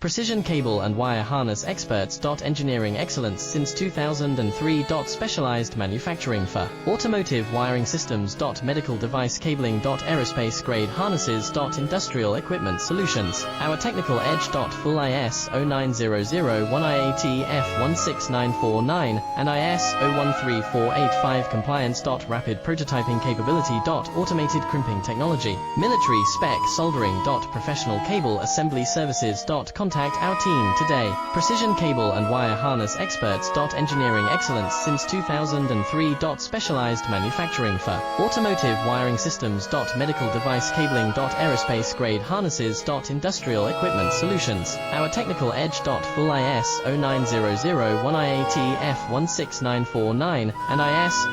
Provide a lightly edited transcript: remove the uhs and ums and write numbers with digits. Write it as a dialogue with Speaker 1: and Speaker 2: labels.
Speaker 1: Precision cable and wire harness experts. Engineering excellence since 2003. Specialized manufacturing for automotive wiring systems. Medical device cabling. Aerospace grade harnesses. Industrial equipment solutions. Our technical edge. Full ISO 9001 IATF 16949 and ISO 13485 compliance. Rapid prototyping capability. Automated crimping technology. Military spec soldering. Professional cable assembly services. Contact our team today. Precision cable and wire harness experts. Engineering excellence since 2003. Specialized manufacturing for automotive wiring systems. Medical device cabling. Aerospace grade harnesses. Industrial equipment solutions. Our technical edge. Full ISO 9001 IATF 16949 and ISO